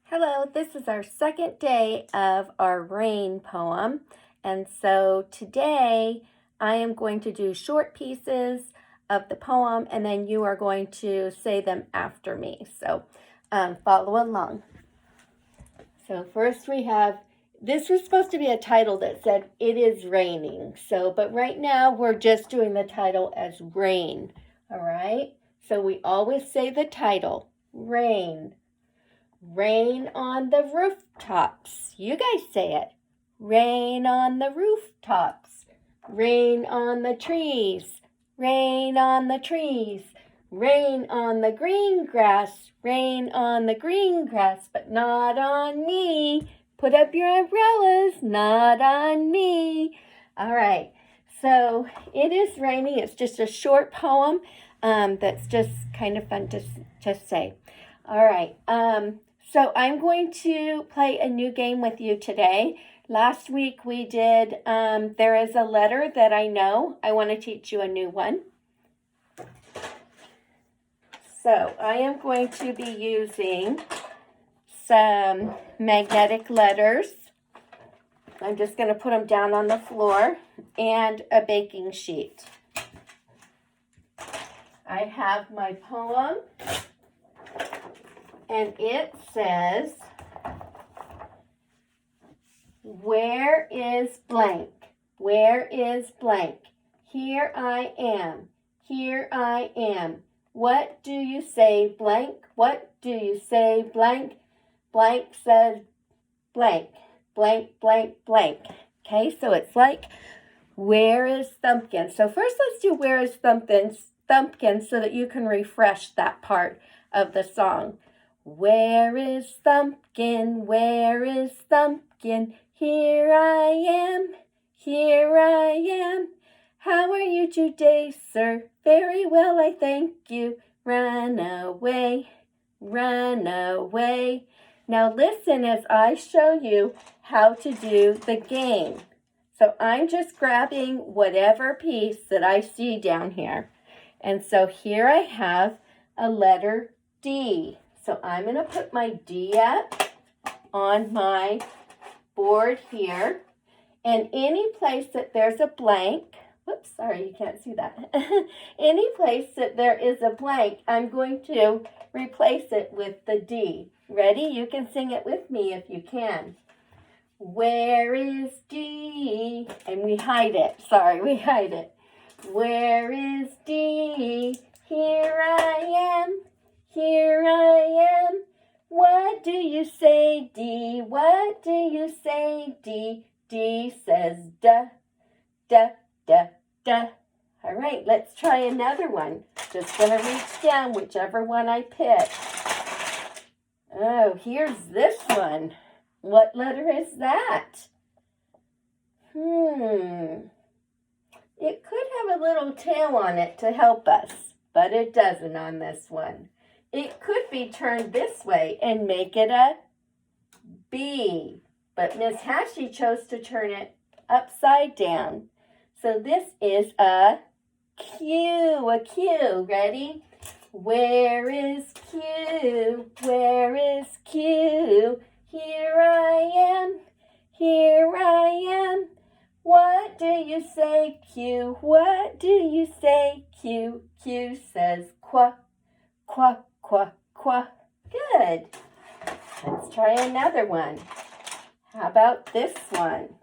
Hello, this is our second day of our rain poem. And so today I am going to do short pieces of the poem and then you are going to say them after me. So follow along. So first we have, this was supposed to be a title that said, "It is raining." But right now we're just doing the title as rain. All right. So we always say the title, rain. Rain on the rooftops. You guys say it. Rain on the rooftops. Rain on the trees. Rain on the trees. Rain on the green grass. Rain on the green grass, but not on me. Put up your umbrellas, not on me. All right. So it is raining. It's just a short poem that's just kind of fun to say. All right. So I'm going to play a new game with you today. Last week we did There Is a Letter That I Know. I want to teach you a new one. So I am going to be using some magnetic letters. I'm just going to put them down on the floor and a baking sheet. I have my poem. And it says, "Where is blank? Where is blank? Here I am. Here I am. What do you say, blank? What do you say, blank? Blank says blank. Blank, blank, blank." Okay, so it's like, where is Thumpkin? So first let's do where is Thumpkin so that you can refresh that part of the song. Where is Thumpkin? Where is Thumpkin? Here I am, here I am. How are you today, sir? Very well, I thank you. Run away, run away. Now listen as I show you how to do the game. So I'm just grabbing whatever piece that I see down here. And so here I have a letter D. So I'm going to put my D up on my board here. And any place that there's a blank, whoops, sorry, you can't see that. Any place that there is a blank, I'm going to replace it with the D. Ready? You can sing it with me if you can. Where is D? And we hide it. Sorry, we hide it. Where is D? Here I am. Here I am. What do you say, D? What do you say, D? D says duh, duh, duh, duh. All right, let's try another one. Just going to reach down, whichever one I pick. Oh, here's this one. What letter is that? It could have a little tail on it to help us, but it doesn't on this one. It could be turned this way and make it a B, but Miss Hashi chose to turn it upside down. So this is a Q, a Q. Ready? Where is Q? Where is Q? Here I am. Here I am. What do you say, Q? What do you say, Q? Q says quack, quack, quack, quack. Good. Let's try another one. How about this one?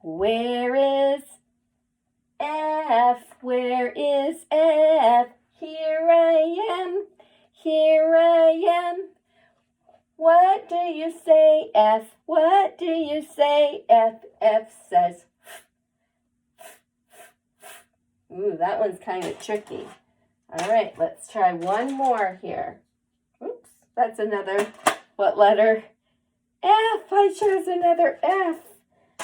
Where is F? Where is F? Here I am. Here I am. What do you say, F? What do you say, F? F says, ooh, that one's kind of tricky. All right, let's try one more here. Oops, that's another, what letter? F, I chose another F.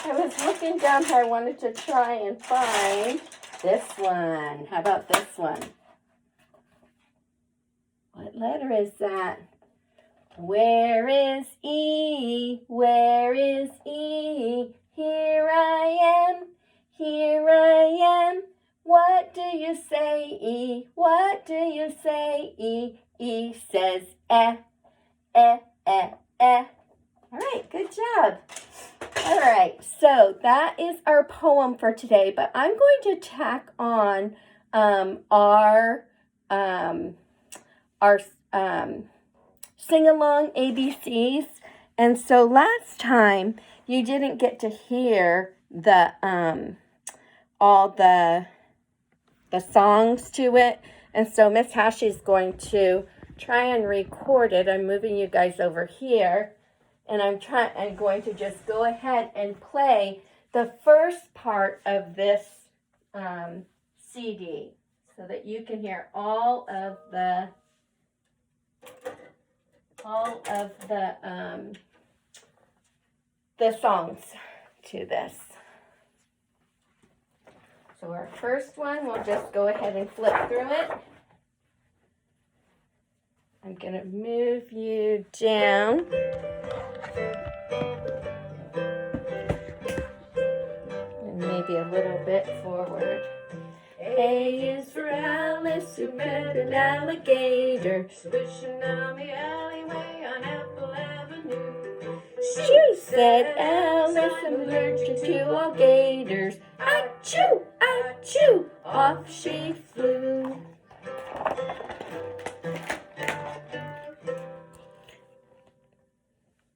I was looking down here, I wanted to try and find this one. How about this one? What letter is that? Where is E? Where is E? Here I am. Here I am. What do you say, E? What do you say, E? E says F, eh, eh, eh. All right, good job. All right, so that is our poem for today, but I'm going to tack on our sing-along ABCs. And so last time you didn't get to hear the all the songs to it, and so Miss Hashi is going to try and record it. I'm moving you guys over here, and I'm going to just go ahead and play the first part of this CD so that you can hear all of the songs to this. So our first one, we'll just go ahead and flip through it. I'm going to move you down. And maybe a little bit forward. A is for Alice, who met an alligator swishing down the alleyway on Apple Avenue. She said, Alice, I'm allergic to all gators. Achoo, achoo, off she flew.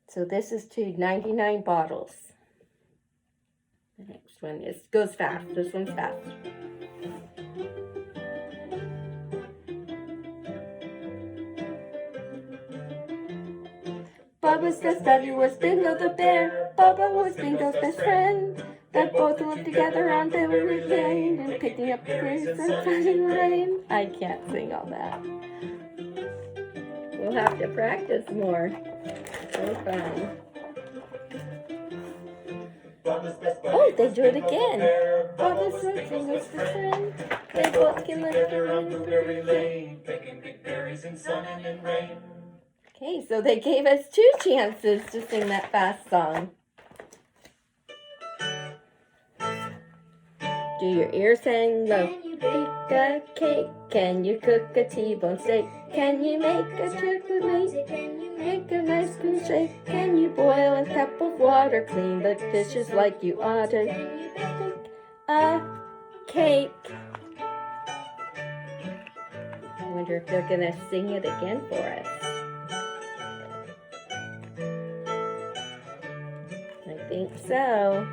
So this is to 99 bottles. The next one goes fast. This one's fast. Bubba's best buddy was Bingo the bear. Bubba was Bingo's best friend. They both lived together on Beverly Lane and picking up the grapes and finding rain. I can't sing all that. We'll have to practice more. So fun. Oh, they do it again. Bubba's was Bingo's best friend. They both can live together on Beverly Lane, picking big berries in sun and in rain. Okay, so they gave us 2 chances to sing that fast song. Do your ears hang low? Can you bake a cake? Can you cook a T-bone steak? Can you make a chocolate mousse? Can you make an ice cream shake? Can you boil a cup of water? Clean the dishes like you ought to? Can you bake a cake? I wonder if they're gonna sing it again for us. I think so.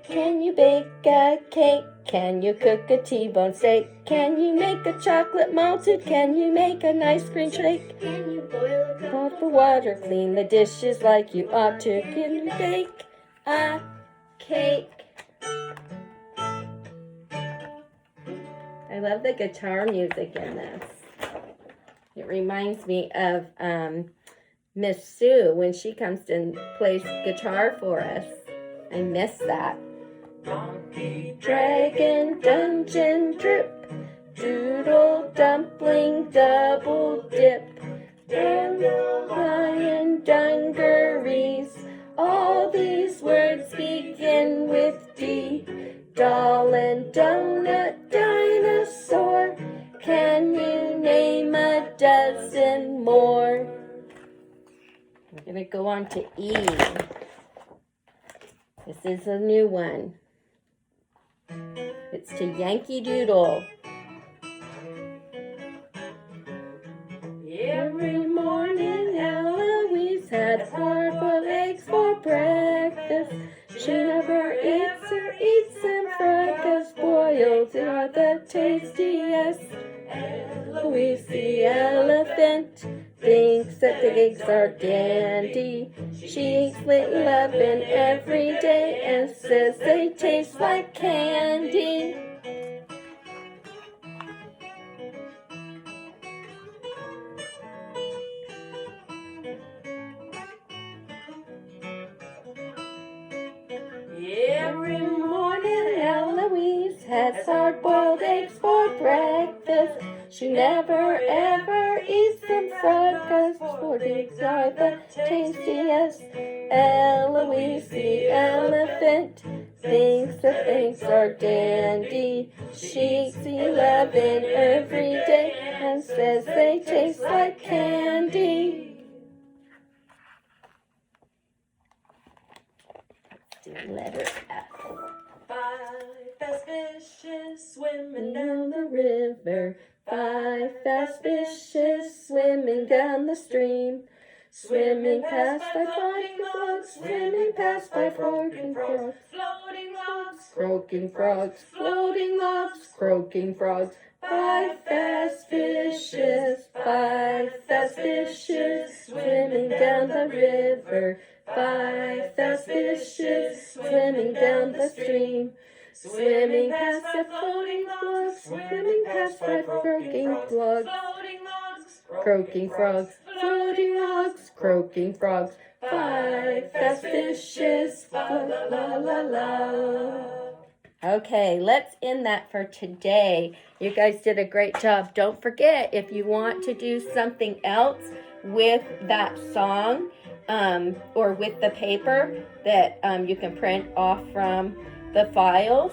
Can you bake a cake? Can you cook a T-bone steak? Can you make a chocolate malted? Can you make an ice cream shake? Can you boil a cup of water? Clean the dishes like you ought to? Can you bake a cake? I love the guitar music in this. It reminds me of Miss Sue when she comes and plays guitar for us. I miss that. Donkey, dragon, dungeon, drip, doodle, dumpling, double dip, dandelion, dungarees. All these words begin with D. Doll and donut, dinosaur. Can you name a dozen more? We're going to go on to E. This is a new one. It's to Yankee Doodle. Every morning Eloise had hard-boiled eggs for breakfast. She never eats them fried, 'cause boiled are the tastiest. Eloise the elephant thinks that the eggs are dandy. She eats little 11 every day and says they taste like candy. Every morning Eloise has hard-boiled eggs for breakfast. She never ever eats them fried, 'cause boiled eggs are the tastiest. Eloise the elephant thinks that things are dandy. She eats 11 every day and says they taste like candy. Do letter F. 5 fast fishes swimming Down the river, 5 fast fishes swimming down the stream. Swimming past 5 floating logs, swimming past 5 floating frogs. floating logs, Croaking frogs, floating logs, croaking frogs. 5 fast fishes, 5 fast fishes swimming down the river. 5 fast fishes swimming down the stream. Swimming past the floating logs, swimming past 5 croaking frogs. floating logs, Croaking frogs, floating logs, croaking frogs. 5 fast fishes, la la la la. Okay, let's end that for today. You guys did a great job. Don't forget, if you want to do something else with that song or with the paper that you can print off from the files,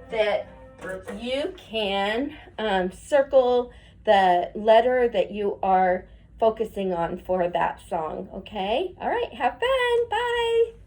that you can circle the letter that you are focusing on for that song. Okay? All right, have fun. Bye.